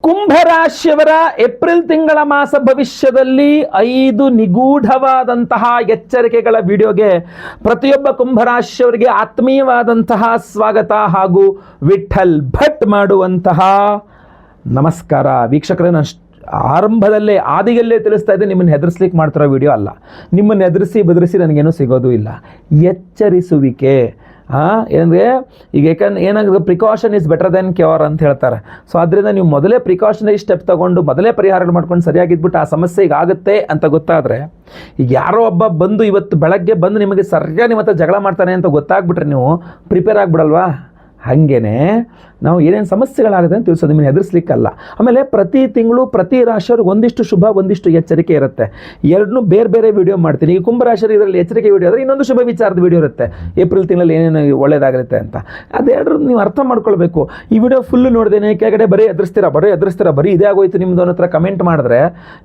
ಕುಂಭರಾಶಿಯವರ April ತಿಂಗಳ ಮಾಸ ಭವಿಷ್ಯದಲ್ಲಿ 5 ನಿಗೂಢವಾದಂತಹ ಎಚ್ಚರಿಕೆಗಳ ವಿಡಿಯೋಗೆ ಪ್ರತಿಯೊಬ್ಬ ಕುಂಭರಾಶಿಯವರಿಗೆ ಆತ್ಮೀಯವಾದಂತಹ ಸ್ವಾಗತ ಹಾಗೂ ವಿಠಲ್ ಭಟ್ ಮಾಡುವಂತಹ ನಮಸ್ಕಾರ. ವೀಕ್ಷಕರೇ, ನಾನು ಆರಂಭದಲ್ಲೇ ಆದಿಯಲ್ಲೇ ತಿಳಿಸ್ತಾ ಇದ್ದೆ, ನಿಮ್ಮನ್ನು ಹೆದರಿಸ್ಲಿಕ್ಕೆ ಮಾಡ್ತಿರೋ ವಿಡಿಯೋ ಅಲ್ಲ. ನಿಮ್ಮನ್ನು ಹೆದರಿಸಿ ಬದರಿಸಿ ನನಗೇನೂ ಸಿಗೋದು ಇಲ್ಲ. ಎಚ್ಚರಿಸುವಿಕೆ ಏನಂದರೆ ಈಗ ಏನಾಗುತ್ತೆ, precaution is better then cure ಅಂತ ಹೇಳ್ತಾರೆ. ಸೊ ಅದರಿಂದ ನೀವು ಮೊದಲೇ ಪ್ರಿಕಾಷನರಿ ಸ್ಟೆಪ್ ತೊಗೊಂಡು ಮೊದಲೇ ಪರಿಹಾರಗಳು ಮಾಡ್ಕೊಂಡು ಸರಿಯಾಗಿದ್ಬಿಟ್ಟು ಆ ಸಮಸ್ಯೆ ಈಗ ಆಗುತ್ತೆ ಅಂತ ಗೊತ್ತಾದರೆ, ಈಗ ಯಾರೋ ಒಬ್ಬ ಬಂದು ಇವತ್ತು ಬೆಳಗ್ಗೆ ಬಂದು ನಿಮಗೆ ಸರಿಯಾಗಿ ನಿಮ್ಮ ಹತ್ರ ಜಗಳ ಮಾಡ್ತಾನೆ ಅಂತ ಗೊತ್ತಾಗ್ಬಿಟ್ರೆ ನೀವು ಪ್ರಿಪೇರ್ ಆಗಿಬಿಡಲ್ವಾ? ಹಾಗೇನೆ ನಾವು ಏನೇನು ಸಮಸ್ಯೆಗಳಾಗುತ್ತೆ ಅಂತ ತಿಳಿಸೋದು, ನಿಮ್ಮನ್ನು ಹೆದರಿಸ್ಲಿಕ್ಕಲ್ಲ. ಆಮೇಲೆ ಪ್ರತಿ ತಿಂಗಳು ಪ್ರತಿ ರಾಶಿಯವ್ರಿಗೆ ಒಂದಿಷ್ಟು ಶುಭ ಒಂದಿಷ್ಟು ಎಚ್ಚರಿಕೆ ಇರುತ್ತೆ. ಎರಡನ್ನೂ ಬೇರೆ ಬೇರೆ ವಿಡಿಯೋ ಮಾಡ್ತೀನಿ. ಈಗ ಕುಂಭರಾಶಿಯರು ಇದರಲ್ಲಿ ಎಚ್ಚರಿಕೆ ವಿಡಿಯೋ ಆದರೆ ಇನ್ನೊಂದು ಶುಭ ವಿಚಾರದ ವಿಡಿಯೋ ಇರುತ್ತೆ, ಏಪ್ರಿಲ್ ತಿಂಗಳಲ್ಲಿ ಏನೇನು ಒಳ್ಳೇದಾಗುತ್ತೆ ಅಂತ. ಅದೆರಡರೂ ನೀವು ಅರ್ಥ ಮಾಡ್ಕೊಳ್ಬೇಕು. ಈ ವಿಡಿಯೋ ಫುಲ್ಲು ನೋಡಿದೇನೆ ಕೆಳಗಡೆ ಬರೀ ಎದುರಿಸ್ತೀರಾ ಬರೀ ಇದೇ ಆಗೋಯ್ತು ನಿಮ್ಮದು ಅನ್ನೋ ಹತ್ರ ಕಮೆಂಟ್ ಮಾಡಿದ್ರೆ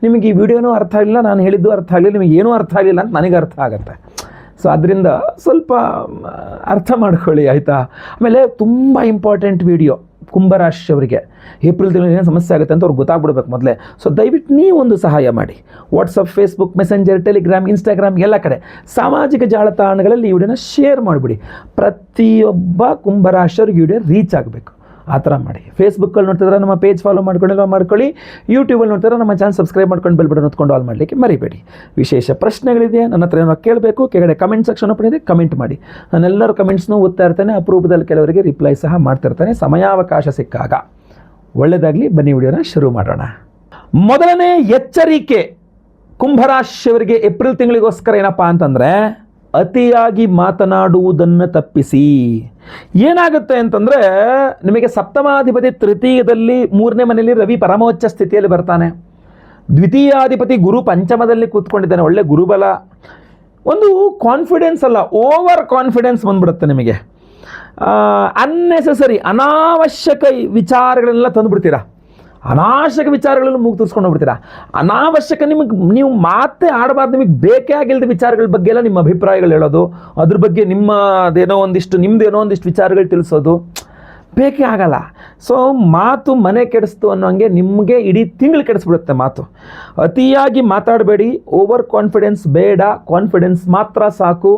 ನಿಮಗೆ ಈ ವಿಡಿಯೋನೂ ಅರ್ಥ ಆಗಲಿಲ್ಲ, ನಾನು ಹೇಳಿದ್ದು ಅರ್ಥ ಆಗಲಿಲ್ಲ, ನಿಮಗೆ ಏನೂ ಅರ್ಥ ಆಗಲಿಲ್ಲ ಅಂತ ನನಗೆ ಅರ್ಥ ಆಗುತ್ತೆ. ಸೊ ಅದರಿಂದ ಸ್ವಲ್ಪ ಅರ್ಥ ಮಾಡ್ಕೊಳ್ಳಿ, ಆಯಿತಾ? ಆಮೇಲೆ ತುಂಬ ಇಂಪಾರ್ಟೆಂಟ್ ವಿಡಿಯೋ ಕುಂಭರಾಶಿಯವರಿಗೆ ಏಪ್ರಿಲ್ ತಿಂಗಳಲ್ಲಿ ಏನು ಸಮಸ್ಯೆ ಆಗುತ್ತೆ ಅಂತ ಅವ್ರಿಗೆ ಗೊತ್ತಾಗ್ಬಿಡ್ಬೇಕು ಮೊದಲೇ. ಸೊ ದಯವಿಟ್ಟು ನೀವೊಂದು ಸಹಾಯ ಮಾಡಿ. WhatsApp, Facebook, messenger, Telegram, Instagram ಎಲ್ಲ ಕಡೆ ಸಾಮಾಜಿಕ ಜಾಲತಾಣಗಳಲ್ಲಿ ಈ ವಿಡಿಯೋನ ಶೇರ್ ಮಾಡಿಬಿಡಿ. ಪ್ರತಿಯೊಬ್ಬ ಕುಂಭರಾಶಿಯವ್ರಿಗೆ ವಿಡಿಯೋ ರೀಚ್ ಆಗಬೇಕು. ಆ ಥರ ಮಾಡಿ. ಫೇಸ್ಬುಕ್ಕಲ್ಲಿ ನೋಡ್ತಿದ್ರೆ ನಮ್ಮ ಪೇಜ್ ಫಾಲೋ ಮಾಡ್ಕೊಳ್ಳಿ. ಯೂಟ್ಯೂಬಲ್ಲಿ ನೋಡ್ತಿದ್ರೆ ನಮ್ಮ ಚಾನಲ್ ಸಬ್ಸ್ಕ್ರೈಬ್ ಮಾಡ್ಕೊಂಡು ಬೆಲ್ ಬಟನ್ ಹೊತ್ಕೊಂಡು ಆಲ್ ಮಾಡಲಿಕ್ಕೆ ಮರಿಬೇಡಿ. ವಿಶೇಷ ಪ್ರಶ್ನೆಗಳಿದೆ ನನ್ನ ಹತ್ರ ಏನೋ ಕೇಳಬೇಕು, ಕೆಳಗಡೆ ಕಮೆಂಟ್ ಸೆಕ್ಷನ್ ಓಪನ್ ಇದೆ, ಕಮೆಂಟ್ ಮಾಡಿ. ನಾನೆಲ್ಲರೂ ಕಮೆಂಟ್ಸ್ನೂ ಓದ್ತಾ ಇರ್ತೇನೆ, ಅಪರೂಪದಲ್ಲಿ ಕೆಲವರಿಗೆ ರಿಪ್ಲೈ ಸಹ ಮಾಡ್ತಿರ್ತಾನೆ ಸಮಯಾವಕಾಶ ಸಿಕ್ಕಾಗ. ಒಳ್ಳೆಯದಾಗಲಿ, ಬನ್ನಿ ವಿಡಿಯೋನ ಶುರು ಮಾಡೋಣ. ಮೊದಲನೇ ಎಚ್ಚರಿಕೆ ಕುಂಭರಾಶಿಯವರಿಗೆ ಏಪ್ರಿಲ್ ತಿಂಗಳಿಗೋಸ್ಕರ ಏನಪ್ಪ ಅಂತಂದರೆ, ಅತಿಯಾಗಿ ಮಾತನಾಡುವುದನ್ನು ತಪ್ಪಿಸಿ. ಏನಾಗುತ್ತೆ ಅಂತಂದರೆ, ನಿಮಗೆ ಸಪ್ತಮಾಧಿಪತಿ ತೃತೀಯದಲ್ಲಿ 3ನೇ ಮನೆಯಲ್ಲಿ ರವಿ ಪರಮೋಚ್ಚ ಸ್ಥಿತಿಯಲ್ಲಿ ಬರ್ತಾನೆ. ದ್ವಿತೀಯಾಧಿಪತಿ ಗುರು ಪಂಚಮದಲ್ಲಿ ಕೂತ್ಕೊಂಡಿದ್ದಾನೆ, ಒಳ್ಳೆ ಗುರುಬಲ. ಒಂದು ಕಾನ್ಫಿಡೆನ್ಸ್ ಅಲ್ಲ, ಓವರ್ ಕಾನ್ಫಿಡೆನ್ಸ್ ಬಂದ್ಬಿಡುತ್ತೆ ನಿಮಗೆ. ಅನ್ನೆಸೆಸರಿ ಅನಾವಶ್ಯಕ ವಿಚಾರಗಳನ್ನೆಲ್ಲ ತಂದುಬಿಡ್ತೀರಾ. ಅನಾವಶ್ಯಕ ವಿಚಾರಗಳನ್ನು ಮೂಗು ತೂರಿಸ್ಕೊಂಡು ಹೋಗ್ಬಿಡ್ತೀರಾ. ಅನಾವಶ್ಯಕ ನೀವು ಮಾತೇ ಆಡಬಾರ್ದು. ನಿಮಗೆ ಬೇಕೇ ಆಗಿಲ್ಲದ ವಿಚಾರಗಳ ಬಗ್ಗೆ ಎಲ್ಲ ನಿಮ್ಮ ಅಭಿಪ್ರಾಯಗಳು ಹೇಳೋದು, ಅದ್ರ ಬಗ್ಗೆ ನಿಮ್ಮದೇನೋ ಒಂದಿಷ್ಟು ವಿಚಾರಗಳು ತಿಳಿಸೋದು ಬೇಕೇ ಆಗಲ್ಲ. ಸೊ ಮಾತು ಮನೆ ಕೆಡಿಸ್ತು ಅನ್ನೋ ಹಂಗೆ ನಿಮಗೆ ಇಡೀ ತಿಂಗಳು ಕೆಡಿಸ್ಬಿಡುತ್ತೆ ಮಾತು. ಅತಿಯಾಗಿ ಮಾತಾಡಬೇಡಿ, ಓವರ್ ಕಾನ್ಫಿಡೆನ್ಸ್ ಬೇಡ, ಕಾನ್ಫಿಡೆನ್ಸ್ ಮಾತ್ರ ಸಾಕು.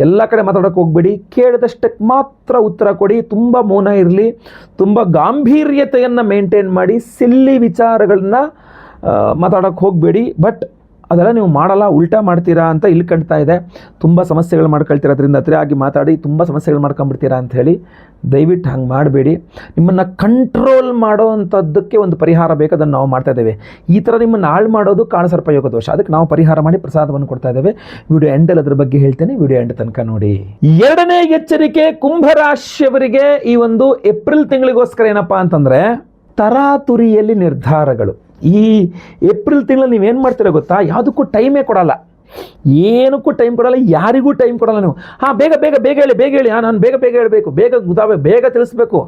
ಎಲ್ಲ ಕಡೆ ಮಾತಾಡೋಕ್ಕೆ ಹೋಗಬೇಡಿ, ಕೇಳಿದಷ್ಟಕ್ಕೆ ಮಾತ್ರ ಉತ್ತರ ಕೊಡಿ. ತುಂಬ ಮೌನ ಇರಲಿ, ತುಂಬ ಗಾಂಭೀರ್ಯತೆಯನ್ನು ಮೇಂಟೈನ್ ಮಾಡಿ. ಸಿಲ್ಲಿ ವಿಚಾರಗಳನ್ನ ಮಾತಾಡೋಕ್ಕೆ ಹೋಗಬೇಡಿ. ಬಟ್ ಅದೆಲ್ಲ ನೀವು ಮಾಡಲ್ಲ, ಉಲ್ಟಾ ಮಾಡ್ತೀರಾ ಅಂತ ಇಲ್ಲಿ ಕಾಣ್ತಾ ಇದೆ. ತುಂಬ ಸಮಸ್ಯೆಗಳು ಮಾಡ್ಕೊಳ್ತೀರಾ, ಅದರಿಂದ ಅತಿಯಾಗಿ ಮಾತಾಡಿ ತುಂಬ ಸಮಸ್ಯೆಗಳು ಮಾಡ್ಕೊಂಬಿಡ್ತೀರಾ ಅಂತ ಹೇಳಿ ದಯವಿಟ್ಟು ಹಂಗೆ ಮಾಡಬೇಡಿ. ನಿಮ್ಮನ್ನು ಕಂಟ್ರೋಲ್ ಮಾಡೋ ಅಂಥದ್ದಕ್ಕೆ ಒಂದು ಪರಿಹಾರ ಬೇಕು, ಅದನ್ನು ನಾವು ಮಾಡ್ತಾ ಇದ್ದೇವೆ. ಈ ಥರ ನಿಮ್ಮನ್ನು ಹಾಳು ಮಾಡೋದು ಕಾಳಸರ್ಪ ಯೋಗ ದೋಷ, ಅದಕ್ಕೆ ನಾವು ಪರಿಹಾರ ಮಾಡಿ ಪ್ರಸಾದವನ್ನು ಕೊಡ್ತಾ ಇದ್ದೇವೆ. ವಿಡಿಯೋ ಎಂಡಲ್ಲಿ ಅದ್ರ ಬಗ್ಗೆ ಹೇಳ್ತೇನೆ, ವಿಡಿಯೋ ಎಂಡ್ ತನಕ ನೋಡಿ. ಎರಡನೇ ಎಚ್ಚರಿಕೆ ಕುಂಭರಾಶಿಯವರಿಗೆ ಈ ಒಂದು ಏಪ್ರಿಲ್ ತಿಂಗಳಿಗೋಸ್ಕರ ಏನಪ್ಪ ಅಂತಂದರೆ, ತರಾತುರಿಯಲ್ಲಿ ನಿರ್ಧಾರಗಳು. ಈ ಏಪ್ರಿಲ್ ತಿಂಗಳಲ್ಲಿ ನೀವೇನು ಮಾಡ್ತೀರ ಗೊತ್ತಾ? ಯಾವುದಕ್ಕೂ ಟೈಮೇ ಕೊಡಲ್ಲ, ಏನಕ್ಕೂ ಟೈಮ್ ಕೊಡಲ್ಲ, ಯಾರಿಗೂ ಟೈಮ್ ಕೊಡಲ್ಲ. ನೀವು ಬೇಗ ಹೇಳಿ ನಾನು ಬೇಗ ಹೇಳಬೇಕು, ಬೇಗ ತಿಳಿಸ್ಬೇಕು.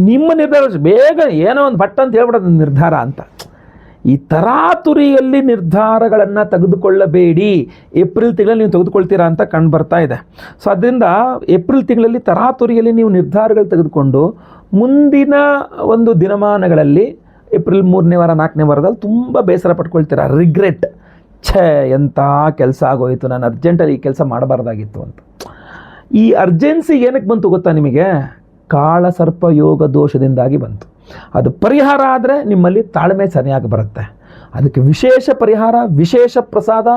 ನಿಮ್ಮ ನಿರ್ಧಾರ ಬೇಗ ಏನೋ ಒಂದು ಬಟ್ ಅಂತ ಹೇಳ್ಬಿಡೋದು ನಿರ್ಧಾರ ಅಂತ. ಈ ತರಾತುರಿಯಲ್ಲಿ ನಿರ್ಧಾರಗಳನ್ನು ತೆಗೆದುಕೊಳ್ಳಬೇಡಿ. ಏಪ್ರಿಲ್ ತಿಂಗಳಲ್ಲಿ ನೀವು ತೆಗೆದುಕೊಳ್ತೀರಾ ಅಂತ ಕಂಡು ಬರ್ತಾ ಇದೆ. ಸೊ ಅದರಿಂದ ಏಪ್ರಿಲ್ ತಿಂಗಳಲ್ಲಿ ತರಾತುರಿಯಲ್ಲಿ ನೀವು ನಿರ್ಧಾರಗಳು ತೆಗೆದುಕೊಂಡು ಮುಂದಿನ ಒಂದು ದಿನಮಾನಗಳಲ್ಲಿ ಏಪ್ರಿಲ್ 3ನೇ ವಾರ 4ನೇ ವಾರದಲ್ಲಿ ತುಂಬ ಬೇಸರ ಪಟ್ಕೊಳ್ತೀರಾ. ರಿಗ್ರೆಟ್, ಎಂಥ ಕೆಲಸ ಆಗೋಯಿತು, ನಾನು ಅರ್ಜೆಂಟಲ್ಲಿ ಈ ಕೆಲಸ ಮಾಡಬಾರ್ದಾಗಿತ್ತು ಅಂತ. ಈ ಅರ್ಜೆನ್ಸಿ ಏನಕ್ಕೆ ಬಂತು ಗೊತ್ತಾ ನಿಮಗೆ? ಕಾಳಸರ್ಪ ಯೋಗ ದೋಷದಿಂದಾಗಿ ಬಂತು. ಅದು ಪರಿಹಾರ ಆದರೆ ನಿಮ್ಮಲ್ಲಿ ತಾಳ್ಮೆ ಸರಿಯಾಗಿ ಬರುತ್ತೆ. ಅದಕ್ಕೆ ವಿಶೇಷ ಪರಿಹಾರ, ವಿಶೇಷ ಪ್ರಸಾದ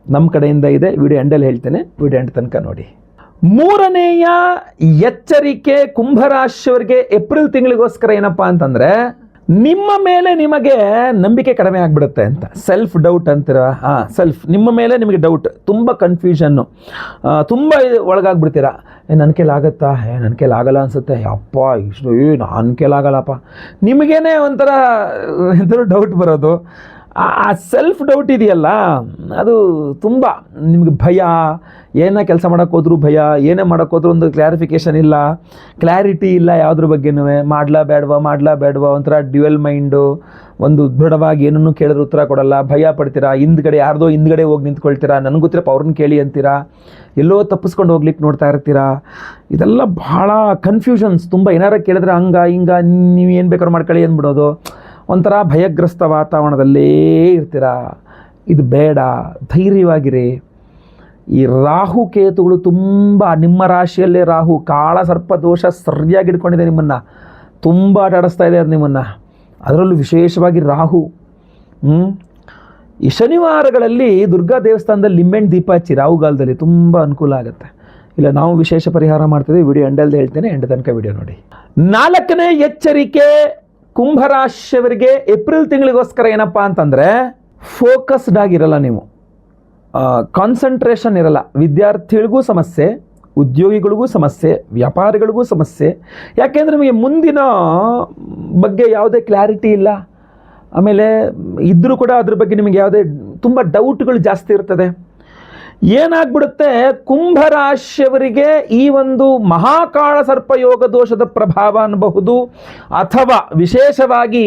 ನಮ್ಮ ಕಡೆಯಿಂದ ಇದೆ. ವಿಡಿಯೋ ಎಂಡಲ್ಲಿ ಹೇಳ್ತೇನೆ, ವಿಡಿಯೋ ಎಂಡ್ ತನಕ ನೋಡಿ. ಮೂರನೆಯ ಎಚ್ಚರಿಕೆ ಕುಂಭರಾಶಿಯವರಿಗೆ ಏಪ್ರಿಲ್ ತಿಂಗಳಿಗೋಸ್ಕರ ಏನಪ್ಪ ಅಂತಂದರೆ, ನಿಮ್ಮ ಮೇಲೆ ನಿಮಗೆ ನಂಬಿಕೆ ಕಡಿಮೆ ಆಗಿಬಿಡುತ್ತೆ ಅಂತ. ಸೆಲ್ಫ್ ಡೌಟ್ ಅಂತೀರ. ನಿಮ್ಮ ಮೇಲೆ ನಿಮಗೆ ಡೌಟ್, ತುಂಬ ಕನ್ಫ್ಯೂಷನ್ನು, ತುಂಬ ಒಳಗಾಗ್ಬಿಡ್ತೀರಾ. ನನ್ನ ಕೈಲಾಗತ್ತಾ? ನನ್ನ ಕೈಲಾಗಲ್ಲ ಅನಿಸುತ್ತೆ. ಅಪ್ಪ ಇಷ್ಟು ನನ್ನ ಕೈಲಾಗಲ್ಲಪ್ಪ. ನಿಮಗೇನೆ ಒಂಥರ ಡೌಟ್ ಬರೋದು. ಆ ಸೆಲ್ಫ್ ಡೌಟ್ ಇದೆಯಲ್ಲ, ಅದು ತುಂಬ ನಿಮಗೆ ಭಯ. ಏನೇ ಕೆಲಸ ಮಾಡೋಕ್ಕೋದ್ರೂ ಭಯ, ಏನೇ ಮಾಡೋಕ್ಕೋದ್ರೂ ಒಂದು ಕ್ಲಾರಿಫಿಕೇಷನ್ ಇಲ್ಲ, ಕ್ಲಾರಿಟಿ ಇಲ್ಲ ಯಾವುದ್ರ ಬಗ್ಗೆನೂ. ಮಾಡಲಾ ಬೇಡವಾ ಒಂಥರ ಡ್ಯುಯಲ್ ಮೈಂಡು. ಒಂದು ದೃಢವಾಗಿ ಏನನ್ನು ಕೇಳಿದ್ರೆ ಉತ್ತರ ಕೊಡಲ್ಲ, ಭಯ ಪಡ್ತೀರಾ. ಯಾರ್ದೋ ಹಿಂದ್ಗಡೆ ಹೋಗಿ ನಿಂತ್ಕೊಳ್ತೀರಾ, ನನಗೆ ಗೊತ್ತಿರಪ್ಪ ಅವ್ರನ್ನ ಕೇಳಿ ಅಂತೀರಾ, ಎಲ್ಲೋ ತಪ್ಪಿಸ್ಕೊಂಡು ಹೋಗ್ಲಿಕ್ಕೆ ನೋಡ್ತಾ ಇರ್ತೀರಾ. ಇದೆಲ್ಲ ಭಾಳ ಕನ್ಫ್ಯೂಷನ್ಸ್. ತುಂಬ ಏನಾರು ಕೇಳಿದ್ರೆ ಹಂಗೆ ಹಿಂಗೆ ನೀವು ಏನು ಬೇಕಾದ್ರೂ ಮಾಡ್ಕೊಳ್ಳಿ ಅಂದ್ಬಿಡೋದು. ಒಂಥರ ಭಯಗ್ರಸ್ತ ವಾತಾವರಣದಲ್ಲೇ ಇರ್ತೀರಾ. ಇದು ಬೇಡ, ಧೈರ್ಯವಾಗಿರಿ. ಈ ರಾಹು ಕೇತುಗಳು ತುಂಬ, ನಿಮ್ಮ ರಾಶಿಯಲ್ಲೇ ರಾಹು ಕಾಳ ಸರ್ಪ ದೋಷ ಸರಿಯಾಗಿ ಹಿಡ್ಕೊಂಡಿದೆ ನಿಮ್ಮನ್ನು, ತುಂಬ ಆಟಾಡಿಸ್ತಾ ಇದೆ ಅದು ನಿಮ್ಮನ್ನು. ಅದರಲ್ಲೂ ವಿಶೇಷವಾಗಿ ರಾಹು. ಈ ಶನಿವಾರಗಳಲ್ಲಿ ದುರ್ಗಾ ದೇವಸ್ಥಾನದಲ್ಲಿ ಲಿಂಬೆಣ್ಣೆ ದೀಪ ಹಚ್ಚಿ ರಾಹುಗಾಲದಲ್ಲಿ ತುಂಬ ಅನುಕೂಲ ಆಗುತ್ತೆ. ಇಲ್ಲ ನಾವು ವಿಶೇಷ ಪರಿಹಾರ ಮಾಡ್ತಿದ್ದೀವಿ, ವಿಡಿಯೋ ಎಂಡಲ್ದೆ ಹೇಳ್ತೇನೆ, ಎಂಡ್ ತನಕ ವಿಡಿಯೋ ನೋಡಿ. 4ನೇ ಎಚ್ಚರಿಕೆ ಕುಂಭರಾಶಿಯವರಿಗೆ ಏಪ್ರಿಲ್ ತಿಂಗಳಿಗೋಸ್ಕರ ಏನಪ್ಪ ಅಂತಂದರೆ, ಫೋಕಸ್ಡ್ ಆಗಿರಲ್ಲ ನೀವು, ಕಾನ್ಸಂಟ್ರೇಷನ್ ಇರಲ್ಲ. ವಿದ್ಯಾರ್ಥಿಗಳಿಗೂ ಸಮಸ್ಯೆ, ಉದ್ಯೋಗಿಗಳಿಗೂ ಸಮಸ್ಯೆ, ವ್ಯಾಪಾರಿಗಳಿಗೂ ಸಮಸ್ಯೆ. ಯಾಕೆಂದರೆ ನಿಮಗೆ ಮುಂದಿನ ಬಗ್ಗೆ ಯಾವುದೇ ಕ್ಲಾರಿಟಿ ಇಲ್ಲ. ಆಮೇಲೆ ಇದ್ದರೂ ಕೂಡ ಅದ್ರ ಬಗ್ಗೆ ನಿಮಗೆ ಯಾವುದೇ ತುಂಬ ಡೌಟ್ಗಳು ಜಾಸ್ತಿ ಇರ್ತದೆ. ಏನಾಗ್ಬಿಡುತ್ತೆ, ಕುಂಭರಾಶಿಯವರಿಗೆ ಈ ಒಂದು ಮಹಾಕಾಳ ಸರ್ಪಯೋಗ ದೋಷದ ಪ್ರಭಾವ ಅನ್ನಬಹುದು, ಅಥವಾ ವಿಶೇಷವಾಗಿ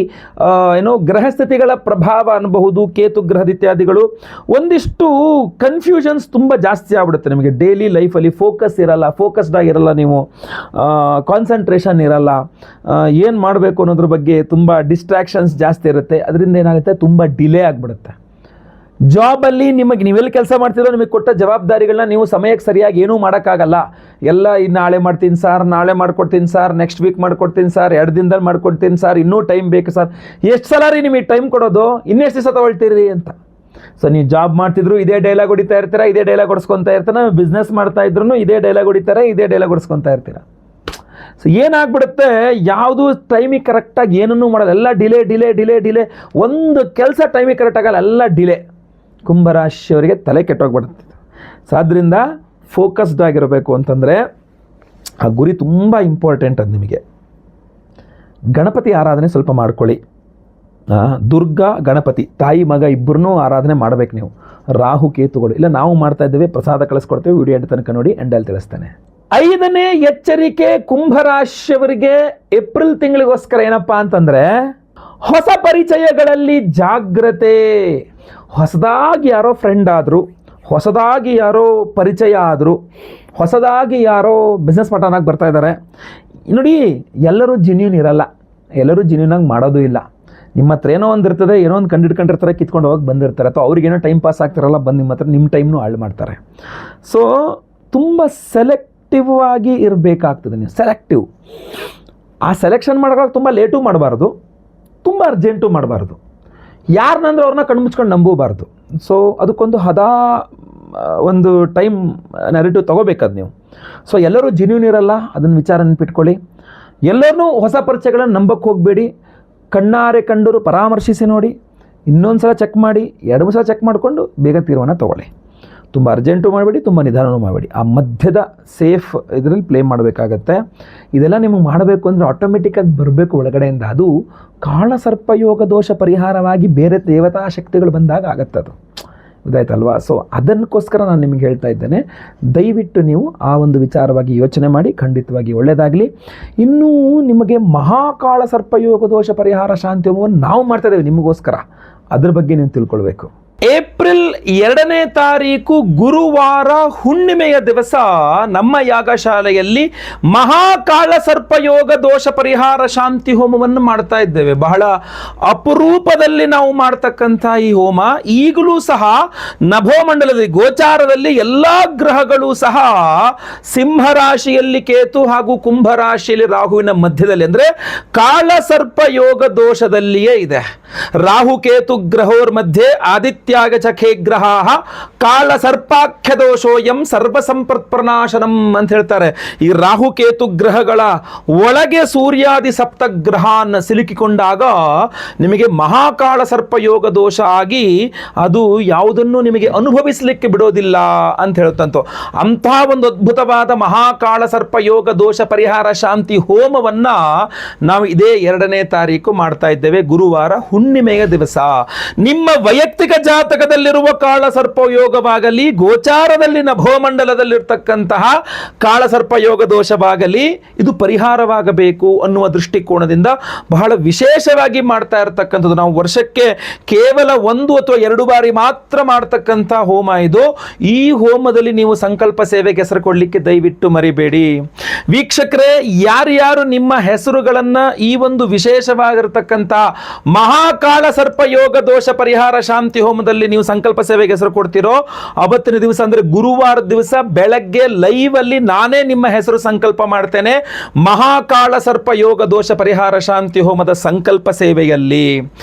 ಗ್ರಹಸ್ಥಿತಿಗಳ ಪ್ರಭಾವ ಅನ್ನಬಹುದು, ಕೇತು ಗ್ರಹದಿತ್ಯಾದಿಗಳು. ಒಂದಿಷ್ಟು ಕನ್ಫ್ಯೂಷನ್ಸ್ ತುಂಬ ಜಾಸ್ತಿ ಆಗ್ಬಿಡುತ್ತೆ ನಿಮಗೆ. ಡೈಲಿ ಲೈಫಲ್ಲಿ ಫೋಕಸ್ ಇರಲ್ಲ, ಫೋಕಸ್ಡ್ ಆಗಿರಲ್ಲ ನೀವು, ಕಾನ್ಸಂಟ್ರೇಷನ್ ಇರಲ್ಲ, ಏನು ಮಾಡಬೇಕು ಅನ್ನೋದ್ರ ಬಗ್ಗೆ ತುಂಬ ಡಿಸ್ಟ್ರಾಕ್ಷನ್ಸ್ ಜಾಸ್ತಿ ಇರುತ್ತೆ. ಅದರಿಂದ ಏನಾಗುತ್ತೆ, ತುಂಬ ಡಿಲೇ ಆಗಿಬಿಡುತ್ತೆ. ಜಾಬಲ್ಲಿ ನೀವೆಲ್ಲಿ ಕೆಲಸ ಮಾಡ್ತಿರೋ ನಿಮಗೆ ಕೊಟ್ಟ ಜವಾಬ್ದಾರಿಗಳನ್ನ ನೀವು ಸಮಯಕ್ಕೆ ಸರಿಯಾಗಿ ಏನೂ ಮಾಡೋಕ್ಕಾಗಲ್ಲ. ಎಲ್ಲ ನಾಳೆ ಮಾಡ್ತೀನಿ ಸರ್, ನಾಳೆ ಮಾಡ್ಕೊಡ್ತೀನಿ ಸರ್, ನೆಕ್ಸ್ಟ್ ವೀಕ್ ಮಾಡ್ಕೊಡ್ತೀನಿ ಸರ್, 2 ದಿನದಲ್ಲಿ ಮಾಡ್ಕೊಡ್ತೀನಿ ಸರ್, ಇನ್ನೂ ಟೈಮ್ ಬೇಕು ಸರ್. ಎಷ್ಟು ಸಲ ರೀ ನಿಮಗೆ ಟೈಮ್ ಕೊಡೋದು, ಇನ್ನೆಷ್ಟು ದಿವಸ ತೊಗೊಳ್ತೀರಿ ಅಂತ. ಸೊ ನೀವು ಜಾಬ್ ಮಾಡ್ತಿದ್ರು ಇದೇ ಡೈಲಾಗ್ ಹೊಡಿತಾ ಇರ್ತೀರಾ, ಇದೇ ಡೈಲಾಗ್ ಹೊಡ್ಸ್ಕೊತಾ ಇರ್ತಾನೆ. ಬಿಸ್ನೆಸ್ ಮಾಡ್ತಾ ಇದ್ರು ಇದೇ ಡೈಲಾಗ್ ಹೊಡಿತಾರೆ, ಇದೇ ಡೈಲಾಗ್ ಹೊಡ್ಸ್ಕೊತಾ ಇರ್ತೀರಾ. ಸೊ ಏನಾಗ್ಬಿಡುತ್ತೆ, ಯಾವುದು ಟೈಮಿಗೆ ಕರೆಕ್ಟಾಗಿ ಏನನ್ನೂ ಮಾಡೋದು, ಎಲ್ಲ ಡಿಲೇ ಡಿಲೇ ಡಿಲೇ ಡಿಲೇ. ಒಂದು ಕೆಲಸ ಟೈಮಿಗೆ ಕರೆಕ್ಟ್ ಆಗಲ್ಲ, ಎಲ್ಲ ಡಿಲೇ. ಕುಂಭರಾಶಿಯವರಿಗೆ ತಲೆ ಕೆಟ್ಟೋಗ್ಬಿಡುತ್ತೆ. ಸೊ ಆದ್ದರಿಂದ ಫೋಕಸ್ಡ್ ಆಗಿರಬೇಕು ಅಂತಂದರೆ ಆ ಗುರಿ ತುಂಬ ಇಂಪಾರ್ಟೆಂಟ್. ಅದು ನಿಮಗೆ ಗಣಪತಿ ಆರಾಧನೆ ಸ್ವಲ್ಪ ಮಾಡ್ಕೊಳ್ಳಿ. ದುರ್ಗಾ ಗಣಪತಿ ತಾಯಿ ಮಗ ಇಬ್ಬರನ್ನೂ ಆರಾಧನೆ ಮಾಡಬೇಕು ನೀವು. ರಾಹು ಕೇತುಗಳು ಇಲ್ಲ ನಾವು ಮಾಡ್ತಾ ಇದ್ದೇವೆ, ಪ್ರಸಾದ ಕಳಿಸ್ಕೊಡ್ತೇವೆ, ವಿಡಿಯೋ ಎಂಡ್ ತನಕ ನೋಡಿ, ಎಂಡಲ್ಲಿ ತಿಳಿಸ್ತೇನೆ. 5ನೇ ಎಚ್ಚರಿಕೆ ಕುಂಭರಾಶಿಯವರಿಗೆ ಏಪ್ರಿಲ್ ತಿಂಗಳಿಗೋಸ್ಕರ ಏನಪ್ಪ ಅಂತಂದರೆ, ಹೊಸ ಪರಿಚಯಗಳಲ್ಲಿ ಜಾಗ್ರತೆ. ಹೊಸದಾಗಿ ಯಾರೋ ಫ್ರೆಂಡ್ ಆದರು, ಹೊಸದಾಗಿ ಯಾರೋ ಪರಿಚಯ ಆದರು, ಹೊಸದಾಗಿ ಯಾರೋ ಬಿಸ್ನೆಸ್ ಪಾರ್ಟ್ನರಾಗಿ ಬರ್ತಾ ಇದ್ದಾರೆ. ನೋಡಿ, ಎಲ್ಲರೂ ಜೆನ್ಯೂನ್ ಇರಲ್ಲ, ಎಲ್ಲರೂ ಜೆನ್ಯೂನಾಗಿ ಮಾಡೋದು ಇಲ್ಲ. ನಿಮ್ಮ ಹತ್ರ ಏನೋ ಒಂದು ಇರ್ತದೆ, ಏನೋ ಒಂದು ಕಂಡಿಡ್ಕೊಂಡಿರ್ತಾರೆ, ಕಿತ್ಕೊಂಡು ಹೋಗಿ ಬಂದಿರ್ತಾರೆ, ಅಥವಾ ಅವ್ರಿಗೇನೋ ಟೈಮ್ ಪಾಸ್ ಆಗ್ತಿರಲ್ಲ, ಬಂದು ನಿಮ್ಮ ಹತ್ರ ನಿಮ್ಮ ಟೈಮ್ನು ಹಾಳು ಮಾಡ್ತಾರೆ. ಸೊ ತುಂಬ ಸೆಲೆಕ್ಟಿವ್ ಆಗಿ ಇರಬೇಕಾಗ್ತದೆ ನೀವು, ಸೆಲೆಕ್ಟಿವ್. ಆ ಸೆಲೆಕ್ಷನ್ ಮಾಡೋವಾಗ ತುಂಬ ಲೇಟು ಮಾಡಬಾರ್ದು, ತುಂಬ ಅರ್ಜೆಂಟು ಮಾಡಬಾರ್ದು. ಯಾರನ್ನಂದ್ರೆ ಅವ್ರನ್ನ ಕಣ್ಮುಚ್ಕೊಂಡು ನಂಬಬಾರ್ದು. ಸೊ ಅದಕ್ಕೊಂದು ಒಂದು ಟೈಮ್ ನೆರೆಟಿವ್ ತೊಗೋಬೇಕದು ನೀವು. ಸೊ ಎಲ್ಲರೂ ಜೆನ್ಯೂನ್ ಇರಲ್ಲ, ಅದನ್ನು ವಿಚಾರ ನೆನಪಿಟ್ಕೊಳ್ಳಿ. ಎಲ್ಲರೂ ಹೊಸ ಪರಿಚಯಗಳನ್ನು ನಂಬಕ್ಕೆ ಹೋಗಬೇಡಿ. ಕಣ್ಣಾರೆ ಕಂಡರು ಪರಾಮರ್ಶಿಸಿ ನೋಡಿ, ಇನ್ನೊಂದು ಸಲ ಚೆಕ್ ಮಾಡಿ, 2 ಸಲ ಚೆಕ್ ಮಾಡಿಕೊಂಡು ಬೇಗ ತೀರ್ಮಾನ ತೊಗೊಳ್ಳಿ. ತುಂಬ ಅರ್ಜೆಂಟು ಮಾಡಬೇಡಿ, ತುಂಬ ನಿಧಾನವೂ ಮಾಡಬೇಡಿ. ಆ ಮಧ್ಯದ ಸೇಫ್ ಇದರಲ್ಲಿ ಪ್ಲೇ ಮಾಡಬೇಕಾಗತ್ತೆ. ಇದೆಲ್ಲ ನಿಮಗೆ ಮಾಡಬೇಕು ಅಂದರೆ ಆಟೋಮೆಟಿಕ್ಕಾಗಿ ಬರಬೇಕು ಒಳಗಡೆಯಿಂದ. ಅದು ಕಾಳಸರ್ಪಯೋಗ ದೋಷ ಪರಿಹಾರವಾಗಿ ಬೇರೆ ದೇವತಾ ಶಕ್ತಿಗಳು ಬಂದಾಗ ಆಗತ್ತೆ ಅದು, ಗೊತ್ತಾಯ್ತಲ್ವಾ? ಸೊ ಅದಕ್ಕೋಸ್ಕರ ನಾನು ನಿಮಗೆ ಹೇಳ್ತಾ ಇದ್ದೇನೆ, ದಯವಿಟ್ಟು ನೀವು ಆ ಒಂದು ವಿಚಾರವಾಗಿ ಯೋಚನೆ ಮಾಡಿ, ಖಂಡಿತವಾಗಿ ಒಳ್ಳೆಯದಾಗಲಿ. ಇನ್ನೂ ನಿಮಗೆ ಮಹಾಕಾಳ ಸರ್ಪಯೋಗ ದೋಷ ಪರಿಹಾರ ಶಾಂತಿ ಹೋಮವನ್ನು ನಾವು ಮಾಡ್ತಾ ಇದ್ದೇವೆ ನಿಮಗೋಸ್ಕರ, ಅದ್ರ ಬಗ್ಗೆ ನೀವು ತಿಳ್ಕೊಳ್ಬೇಕು. ಏಪ್ರಿಲ್ 2ನೇ ತಾರೀಕು ಗುರುವಾರ ಹುಣ್ಣಿಮೆಯ ದಿವಸ ನಮ್ಮ ಯಾಗಶಾಲೆಯಲ್ಲಿ ಮಹಾಕಾಳ ಸರ್ಪಯೋಗ ದೋಷ ಪರಿಹಾರ ಶಾಂತಿ ಹೋಮವನ್ನು ಮಾಡ್ತಾ ಇದ್ದೇವೆ. ಬಹಳ ಅಪರೂಪದಲ್ಲಿ ನಾವು ಮಾಡ್ತಕ್ಕಂಥ ಈ ಹೋಮ ಈಗಲೂ ಸಹ ನಭೋಮಂಡಲದಲ್ಲಿ ಗೋಚಾರದಲ್ಲಿ ಎಲ್ಲ ಗ್ರಹಗಳು ಸಹ ಸಿಂಹರಾಶಿಯಲ್ಲಿ ಕೇತು ಹಾಗೂ ಕುಂಭರಾಶಿಯಲ್ಲಿ ರಾಹುವಿನ ಮಧ್ಯದಲ್ಲಿ, ಅಂದರೆ ಕಾಳ ಸರ್ಪಯೋಗ ದೋಷದಲ್ಲಿಯೇ ಇದೆ. ರಾಹು ಕೇತು ಗ್ರಹೋರ್ ಮಧ್ಯೆ ಆದಿತ್ಯ ತ್ಯಾಗಚಖೇ ಗ್ರಹ ಕಾಳ ಸರ್ಪಾಖ್ಯ ದೋಷೋಯಂ ಸರ್ವ ಸಂಪತ್ ಪ್ರನಾಶನಂ ಅಂತ ಹೇಳ್ತಾರೆ. ಈ ರಾಹುಕೇತು ಗ್ರಹಗಳ ಒಳಗೆ ಸೂರ್ಯಾದಿ ಸಪ್ತಗ್ರಹನ ಸಿಲುಕಿಕೊಂಡಾಗ ನಿಮಗೆ ಮಹಾಕಾಳ ಸರ್ಪಯೋಗ ದೋಷ ಆಗಿ ಅದು ಯಾವುದನ್ನು ನಿಮಗೆ ಅನುಭವಿಸಲಿಕ್ಕೆ ಬಿಡೋದಿಲ್ಲ ಅಂತ ಹೇಳ್ತಂತು. ಅಂಥ ಒಂದು ಅದ್ಭುತವಾದ ಮಹಾಕಾಳ ಸರ್ಪಯೋಗ ದೋಷ ಪರಿಹಾರ ಶಾಂತಿ ಹೋಮವನ್ನ ನಾವು ಇದೇ 2ನೇ ತಾರೀಕು ಮಾಡ್ತಾ ಇದ್ದೇವೆ, ಗುರುವಾರ ಹುಣ್ಣಿಮೆಯ ದಿವಸ. ನಿಮ್ಮ ವೈಯಕ್ತಿಕ ಜಾತಕದಲ್ಲಿರುವ ಕಾಳ ಸರ್ಪಯೋಗ ಯೋಗವಾಗಲಿ, ಗೋಚಾರದಲ್ಲಿ ನಭೋಮಂಡಲದಲ್ಲಿರ್ತಕ್ಕಂತಹ ಕಾಳಸರ್ಪ ಯೋಗ ದೋಷವಾಗಲಿ ಇದು ಪರಿಹಾರವಾಗಬೇಕು ಅನ್ನುವ ದೃಷ್ಟಿಕೋನದಿಂದ ಬಹಳ ವಿಶೇಷವಾಗಿ ಮಾಡ್ತಾ ಇರತಕ್ಕಂಥದ್ದು. ನಾವು ವರ್ಷಕ್ಕೆ ಕೇವಲ 1 ಅಥವಾ 2 ಬಾರಿ ಮಾತ್ರ ಮಾಡ್ತಕ್ಕಂಥ ಹೋಮ ಇದು. ಈ ಹೋಮದಲ್ಲಿ ನೀವು ಸಂಕಲ್ಪ ಸೇವೆಗೆ ಹೆಸರು ಕೊಡಲಿಕ್ಕೆ ದಯವಿಟ್ಟು ಮರಿಬೇಡಿ. ವೀಕ್ಷಕರೇ, ಯಾರ್ಯಾರು ನಿಮ್ಮ ಹೆಸರುಗಳನ್ನ ಈ ಒಂದು ವಿಶೇಷವಾಗಿರತಕ್ಕಂಥ ಮಹಾಕಾಳ ಸರ್ಪ ಯೋಗ ದೋಷ ಪರಿಹಾರ ಶಾಂತಿ ಹೋಮದಲ್ಲಿ ನೀವು ಸಂಕಲ್ಪ ಸೇವೆಗೆ ಹೆಸರು ಕೊಡ್ತೀರೋ ಅವತ್ತಿನ ದಿವಸ ಅಂದ್ರೆ ಗುರುವಾರ ದಿವಸ ಬೆಳಗ್ಗೆ ಲೈವ್ ಅಲ್ಲಿ ನಾನೇ ನಿಮ್ಮ ಹೆಸರು ಸಂಕಲ್ಪ ಮಾಡ್ತೇನೆ ಮಹಾಕಾಳ ಸರ್ಪ ಯೋಗ ದೋಷ ಪರಿಹಾರ ಶಾಂತಿ ಹೋಮದ ಸಂಕಲ್ಪ ಸೇವೆಯಲ್ಲಿ.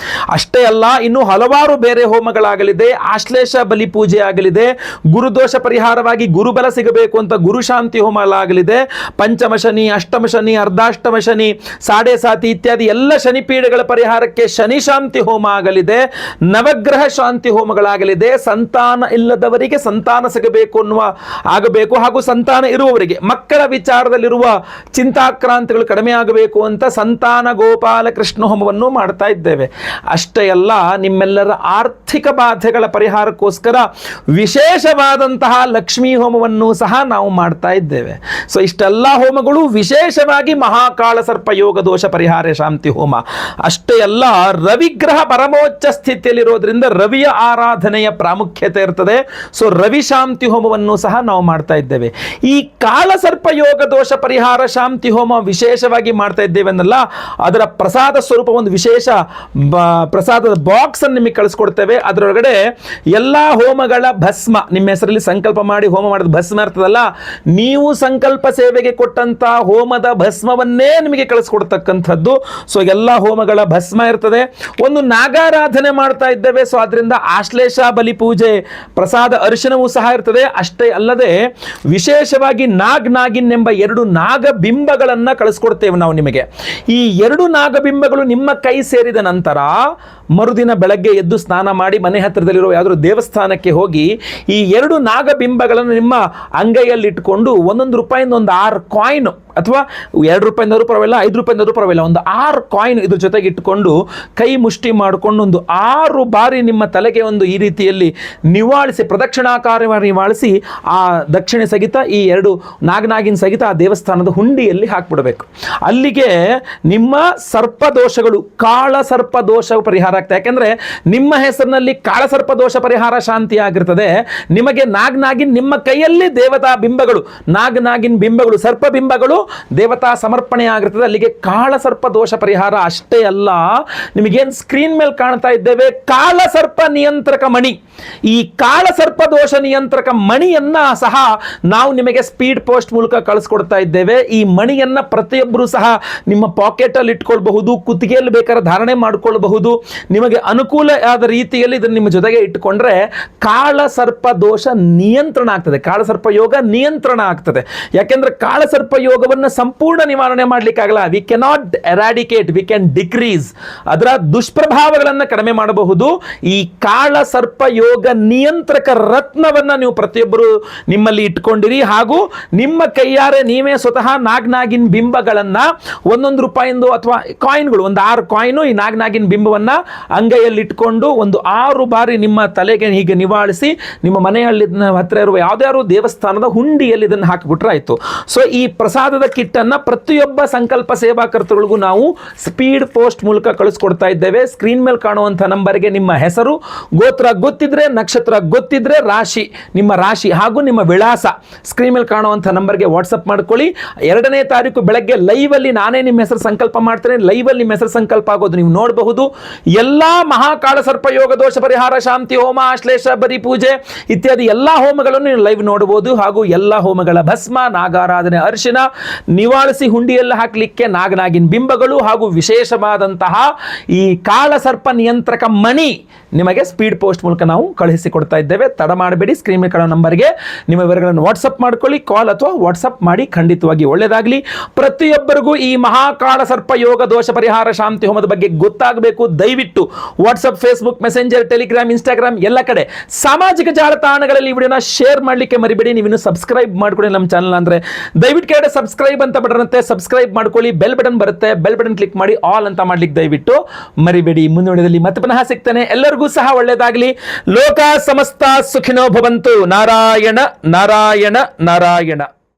ಅಷ್ಟೇ ಅಲ್ಲ, ಇನ್ನು ಹಲವಾರು ಬೇರೆ ಹೋಮಗಳಾಗಲಿದೆ. ಆಶ್ಲೇಷ ಬಲಿ ಪೂಜೆ ಆಗಲಿದೆ. ಗುರುದೋಷ ಪರಿಹಾರವಾಗಿ ಗುರುಬಲ ಸಿಗಬೇಕು ಅಂತ ಗುರು ಶಾಂತಿ ಹೋಮ ಆಗಲಿದೆ. ಪಂಚಮ ಶನಿ, ಅಷ್ಟಮ ಶನಿ, ಅರ್ಧಾಷ್ಟಮ ಶನಿ, ಸಾಡೆ ಸಾತಿ ಇತ್ಯಾದಿ ಎಲ್ಲ ಶನಿ ಪೀಡೆಗಳ ಪರಿಹಾರಕ್ಕೆ ಶನಿ ಶಾಂತಿ ಹೋಮ ಆಗಲಿದೆ. ನವಗ್ರಹ ಶಾಂತಿ ಹೋಮಗಳಾಗಲಿದೆ. ಸಂತಾನ ಇಲ್ಲದವರಿಗೆ ಸಂತಾನ ಸಿಗಬೇಕು ಅನ್ನುವ ಆಗಬೇಕು, ಹಾಗೂ ಸಂತಾನ ಇರುವವರಿಗೆ ಮಕ್ಕಳ ವಿಚಾರದಲ್ಲಿರುವ ಚಿಂತಾಕ್ರಾಂತಿಗಳು ಕಡಿಮೆ ಆಗಬೇಕು ಅಂತ ಸಂತಾನ ಗೋಪಾಲ ಕೃಷ್ಣ ಹೋಮವನ್ನು ಮಾಡ್ತಾ ಇದ್ದೇವೆ. ಅಷ್ಟೇ ಅಲ್ಲ, ನಿಮ್ಮೆಲ್ಲರ ಆರ್ಥಿಕ ಬಾಧೆಗಳ ಪರಿಹಾರಕ್ಕೋಸ್ಕರ ವಿಶೇಷವಾದಂತಹ ಲಕ್ಷ್ಮೀ ಹೋಮವನ್ನು ಸಹ ನಾವು ಮಾಡ್ತಾ ಇದ್ದೇವೆ. ಸೊ ಇಷ್ಟೆಲ್ಲ ಹೋಮಗಳು ವಿಶೇಷವಾಗಿ ಮಹಾಕಾಳ ಸರ್ಪ ಯೋಗ ದೋಷ ಪರಿಹಾರ ಶಾಂತಿ ಹೋಮ. ಅಷ್ಟೇ ಅಲ್ಲ, ರವಿಗ್ರಹ ಪರಮೋಚ್ಚ ಸ್ಥಿತಿಯಲ್ಲಿರೋದ್ರಿಂದ ರವಿಯ ಆರಾಧನೆಯ ಪ್ರಾಮುಖ್ಯತೆ ಇರ್ತದೆ. ಸೊ ರವಿ ಶಾಂತಿ ಹೋಮವನ್ನು ಸಹ ನಾವು ಮಾಡ್ತಾ ಇದ್ದೇವೆ. ಈ ಕಾಳಸರ್ಪ ಯೋಗ ದೋಷ ಪರಿಹಾರ ಶಾಂತಿ ಹೋಮ ವಿಶೇಷವಾಗಿ ಮಾಡ್ತಾ ಇದ್ದೇವೆ ಅನ್ನಲ್ಲ, ಅದರ ಪ್ರಸಾದ ಸ್ವರೂಪ ಒಂದು ವಿಶೇಷ ಪ್ರಸಾದದ ಬಾಕ್ಸ್ ಅನ್ನು ನಿಮಗೆ ಕಳಿಸ್ಕೊಡ್ತೇವೆ. ಅದರೊಳಗಡೆ ಎಲ್ಲಾ ಹೋಮಗಳ ಭಸ್ಮ, ನಿಮ್ಮ ಹೆಸರಲ್ಲಿ ಸಂಕಲ್ಪ ಮಾಡಿ ಹೋಮ ಮಾಡಿದ ಭಸ್ಮ ಇರ್ತದಲ್ಲ, ನೀವು ಸಂಕಲ್ಪ ಸೇವೆಗೆ ಕೊಟ್ಟಂತ ಹೋಮದ ಭಸ್ಮವನ್ನೇ ನಿಮಗೆ ಕಳಿಸ್ಕೊಡ್ತಕ್ಕಂಥದ್ದು. ಸೊ ಎಲ್ಲ ಹೋಮಗಳ ಭಸ್ಮ ಇರ್ತದೆ. ಒಂದು ನಾಗಾರಾಧನೆ ಮಾಡ್ತಾ ಇದ್ದೇವೆ. ಸೊ ಅದರಿಂದ ಆಶ್ಲೇಷ ಬಲಿ ಪೂಜೆ ಪ್ರಸಾದ ಅರಿಶಿನವೂ ಸಹ ಇರ್ತದೆ. ಅಷ್ಟೇ ಅಲ್ಲದೆ ವಿಶೇಷವಾಗಿ ನಾಗಿನ್ ಎಂಬ 2 ನಾಗಬಿಂಬಗಳನ್ನ ಕಳಿಸ್ಕೊಡ್ತೇವೆ ನಾವು ನಿಮಗೆ. ಈ 2 ನಾಗಬಿಂಬಗಳು ನಿಮ್ಮ ಕೈ ಸೇರಿದ ನಂತರ ಮರುದಿನ ಬೆಳಗ್ಗೆ ಎದ್ದು ಸ್ನಾನ ಮಾಡಿ ಮನೆ ಹತ್ತಿರದಲ್ಲಿರುವ ಯಾವುದಾದ್ರು ದೇವಸ್ಥಾನಕ್ಕೆ ಹೋಗಿ ಈ 2 ನಾಗಬಿಂಬಗಳನ್ನು ನಿಮ್ಮ ಅಂಗೈಯಲ್ಲಿಟ್ಟುಕೊಂಡು ಒಂದೊಂದು ರೂಪಾಯಿಂದ ಒಂದು 6 ಕಾಯಿನ್, ಅಥವಾ 2 ರೂಪಾಯಿಂದಾದ್ರೂ ಪರವಾಗಿಲ್ಲ, 5 ರೂಪಾಯಿಂದಾದ್ರೂ ಪರವಾಗಿಲ್ಲ, ಒಂದು 6 ಕಾಯಿನ್ ಇದ್ರ ಜೊತೆಗೆ ಇಟ್ಟುಕೊಂಡು ಕೈ ಮುಷ್ಟಿ ಮಾಡಿಕೊಂಡು ಒಂದು 6 ಬಾರಿ ನಿಮ್ಮ ತಲೆಗೆ ಒಂದು ಈ ರೀತಿಯಲ್ಲಿ ನಿವಾಳಿಸಿ, ಪ್ರದಕ್ಷಿಣಾಕಾರವಾಗಿ ನಿವಾಳಿಸಿ ಆ ದಕ್ಷಿಣೆ ಸಹಿತ ಈ 2 ನಾಗಿನ ಸಹಿತ ಆ ದೇವಸ್ಥಾನದ ಹುಂಡಿಯಲ್ಲಿ ಹಾಕ್ಬಿಡಬೇಕು. ಅಲ್ಲಿಗೆ ನಿಮ್ಮ ಸರ್ಪದೋಷಗಳು, ಕಾಳ ಸರ್ಪ ದೋಷ ಪರಿಹಾರ ಆಗ್ತದೆ. ಯಾಕೆಂದ್ರೆ ನಿಮ್ಮ ಹೆಸರಿನಲ್ಲಿ ಕಾಳಸರ್ಪ ದೋಷ ಪರಿಹಾರ ಶಾಂತಿ ಆಗಿರ್ತದೆ. ನಿಮಗೆ ನಾಗಿನ್ ನಿಮ್ಮ ಕೈಯಲ್ಲಿ ದೇವತಾ ಬಿಂಬಗಳು, ನಾಗಿನ್ ಬಿಂಬಗಳು, ಸರ್ಪ ಬಿಂಬಗಳು ದೇವತಾ ಸಮರ್ಪಣೆ ಆಗಿರ್ತದೆ. ಅಲ್ಲಿಗೆ ಕಾಳಸರ್ಪ ದೋಷ ಪರಿಹಾರ. ಅಷ್ಟೇ ಅಲ್ಲ, ನಿಮಗೇನು ಸ್ಕ್ರೀನ್ ಮೇಲೆ ಕಾಣ್ತಾ ಇದ್ದೇವೆ ಕಾಳಸರ್ಪ ನಿಯಂತ್ರಕ ಮಣಿ. ಈ ಕಾಳಸರ್ಪ ದೋಷ ನಿಯಂತ್ರಕ ಮಣಿಯನ್ನ ಸಹ ನಾವು ನಿಮಗೆ ಸ್ಪೀಡ್ ಪೋಸ್ಟ್ ಮೂಲಕ ಕಳಿಸ್ಕೊಡ್ತಾ ಇದ್ದೇವೆ. ಈ ಮಣಿಯನ್ನ ಪ್ರತಿಯೊಬ್ಬರು ಸಹ ನಿಮ್ಮ ಪಾಕೆಟ್ ಅಲ್ಲಿ ಇಟ್ಕೊಳ್ಬಹುದು, ಕುತ್ತಿಗೆಯಲ್ಲಿ ಬೇಕಾದ್ರೆ ಧಾರಣೆ ಮಾಡ್ಕೊಳ್ಬಹುದು. ನಿಮಗೆ ಅನುಕೂಲ ಆದ ರೀತಿಯಲ್ಲಿ ಇದನ್ನು ನಿಮ್ಮ ಜೊತೆಗೆ ಇಟ್ಟುಕೊಂಡ್ರೆ ಕಾಳಸರ್ಪ ದೋಷ ನಿಯಂತ್ರಣ ಆಗ್ತದೆ, ಕಾಳಸರ್ಪ ಯೋಗ ನಿಯಂತ್ರಣ ಆಗ್ತದೆ. ಯಾಕೆಂದ್ರೆ ಕಾಳಸರ್ಪ ಯೋಗವನ್ನು ಸಂಪೂರ್ಣ ನಿವಾರಣೆ ಮಾಡಲಿಕ್ಕಾಗಲ್ಲ. We cannot eradicate, we can decrease. ಅದರ ದುಷ್ಪ್ರಭಾವಗಳನ್ನು ಕಡಿಮೆ ಮಾಡಬಹುದು. ಈ ಕಾಳಸರ್ಪ ಯೋಗ ನಿಯಂತ್ರಕ ರತ್ನವನ್ನ ನೀವು ಪ್ರತಿಯೊಬ್ಬರು ನಿಮ್ಮಲ್ಲಿ ಇಟ್ಕೊಂಡಿರಿ. ಹಾಗೂ ನಿಮ್ಮ ಕೈಯಾರೆ ನೀವೇ ಸ್ವತಃ ನಾಗಿನ್ ಬಿಂಬಗಳನ್ನ 1 ರೂಪಾಯಿಂದು ಅಥವಾ ಕಾಯಿನ್ಗಳು, ಒಂದು 6 ಕಾಯಿನು ಈ ನಾಗಿನ್ ಬಿಂಬವನ್ನ ಅಂಗೈಯಲ್ಲಿ ಇಟ್ಕೊಂಡು ಒಂದು 6 ಬಾರಿ ನಿಮ್ಮ ತಲೆಗೆ ಹೀಗೆ ನಿವಾಳಿಸಿ ನಿಮ್ಮ ಮನೆಯಲ್ಲಿ ಹತ್ತಿರ ಇರುವ ಯಾವ್ದಾದ್ರು ದೇವಸ್ಥಾನದ ಹುಂಡಿಯಲ್ಲಿ ಇದನ್ನು ಹಾಕಿಬಿಟ್ರೆ ಆಯ್ತು. ಸೊ ಈ ಪ್ರಸಾದದ ಕಿಟ್ ಅನ್ನ ಪ್ರತಿಯೊಬ್ಬ ಸಂಕಲ್ಪ ಸೇವಾಕರ್ತಗಳಿಗೂ ನಾವು ಸ್ಪೀಡ್ ಪೋಸ್ಟ್ ಮೂಲಕ ಕಳಿಸ್ಕೊಡ್ತಾ ಇದ್ದೇವೆ. ಸ್ಕ್ರೀನ್ ಮೇಲೆ ಕಾಣುವಂಥ ನಂಬರ್ಗೆ ನಿಮ್ಮ ಹೆಸರು, ಗೋತ್ರ ಗೊತ್ತಿದ್ರೆ, ನಕ್ಷತ್ರ ಗೊತ್ತಿದ್ರೆ, ರಾಶಿ, ನಿಮ್ಮ ರಾಶಿ ಹಾಗೂ ನಿಮ್ಮ ವಿಳಾಸ ಸ್ಕ್ರೀನ್ ಮೇಲೆ ಕಾಣುವಂಥ ನಂಬರ್ಗೆ ವಾಟ್ಸಪ್ ಮಾಡ್ಕೊಳ್ಳಿ. 2ನೇ ತಾರೀಕು ಬೆಳಗ್ಗೆ ಲೈವ್ ಅಲ್ಲಿ ನಾನೇ ನಿಮ್ಮ ಹೆಸರು ಸಂಕಲ್ಪ ಮಾಡ್ತೇನೆ. ಲೈವ್ ಅಲ್ಲಿ ನಿಮ್ಮ ಹೆಸರು ಸಂಕಲ್ಪ ಆಗೋದು ನೀವು ನೋಡಬಹುದು. ಎಲ್ಲಾ ಮಹಾಕಾಳ ಸರ್ಪ ಯೋಗ ದೋಷ ಪರಿಹಾರ ಶಾಂತಿ ಹೋಮ, ಆಶ್ಲೇಷ ಬರಿ ಪೂಜೆ ಇತ್ಯಾದಿ ಎಲ್ಲಾ ಹೋಮಗಳನ್ನು ನೀವು ಲೈವ್ ನೋಡಬಹುದು. ಹಾಗೂ ಎಲ್ಲಾ ಹೋಮಗಳ ಭಸ್ಮ, ನಾಗಾರಾಧನೆ ಅರಿಶಿನ, ನಿವಾಳಿಸಿ ಹುಂಡಿಯಲ್ಲಿ ಹಾಕಲಿಕ್ಕೆ ನಾಗಿನ್ ಬಿಂಬಗಳು ಹಾಗೂ ವಿಶೇಷವಾದಂತಹ ಈ ಕಾಳ ಸರ್ಪ ನಿಯಂತ್ರಕ ಮಣಿ ನಿಮಗೆ ಸ್ಪೀಡ್ ಪೋಸ್ಟ್ ಮೂಲಕ ನಾವು ಕಳುಹಿಸಿಕೊಡ್ತಾ ಇದ್ದೇವೆ. ತಡ ಮಾಡಬೇಡಿ. ಸ್ಕ್ರೀನ್ ಮೇಲೆ ಕಾಣೋ ನಂಬರ್ಗೆ ನಿಮ್ಮ ವಿವರಗಳನ್ನು ವಾಟ್ಸಪ್ ಮಾಡ್ಕೊಳ್ಳಿ, ಕಾಲ್ ಅಥವಾ ವಾಟ್ಸಪ್ ಮಾಡಿ. ಖಂಡಿತವಾಗಿ ಒಳ್ಳೆಯದಾಗಲಿ. ಪ್ರತಿಯೊಬ್ಬರಿಗೂ ಈ ಮಹಾಕಾಳ ಸರ್ಪ ಯೋಗ ದೋಷ ಪರಿಹಾರ ಶಾಂತಿ ಹೋಮದ ಬಗ್ಗೆ ಗೊತ್ತಾಗಬೇಕು. ದಯವಿಟ್ಟು WhatsApp, Facebook, messenger, Telegram, Instagram ಎಲ್ಲ ಕಡೆ ಸಾಮಾಜಿಕ ಜಾಲತಾಣಗಳಲ್ಲಿ ಈ ವಿಡಿಯೋನ ಶೇರ್ ಮಾಡಲಿಕ್ಕೆ ಮರಿಬೇಡಿ. ನೀವಿನ್ನು ಸಬ್ಸ್ಕ್ರೈಬ್ ಮಾಡ್ಕೊಳ್ಳಿ ನಮ್ಮ ಚಾನಲ್ ಅಂದ್ರೆ ದಯವಿಟ್ಟು ಕೆಳಗಡೆ ಸಬ್ಸ್ಕ್ರೈಬ್ ಅಂತ ಬಟನ್ ಇರುತ್ತೆ, ಸಬ್ಸ್ಕ್ರೈಬ್ ಮಾಡ್ಕೊಳ್ಳಿ. ಬೆಲ್ ಬಟನ್ ಬರುತ್ತೆ, ಬೆಲ್ ಬಟನ್ ಕ್ಲಿಕ್ ಮಾಡಿ ಆಲ್ ಅಂತ ಮಾಡ್ಲಿಕ್ಕೆ ದಯವಿಟ್ಟು ಮರಿಬೇಡಿ. ಮುಂದಿನ ವಿಡಿಯೋದಲ್ಲಿ ಮತ್ತೆ ಪುನಃ ಸಿಗ್ತಾನೆ. ಎಲ್ಲರಿಗೂ ಸಹ ಒಳ್ಳೆಯದಾಗಲಿ. ಲೋಕ ಸಮಸ್ತ ಸುಖಿನೋ ಭವಂತು. ನಾರಾಯಣ ನಾರಾಯಣ ನಾರಾಯಣ.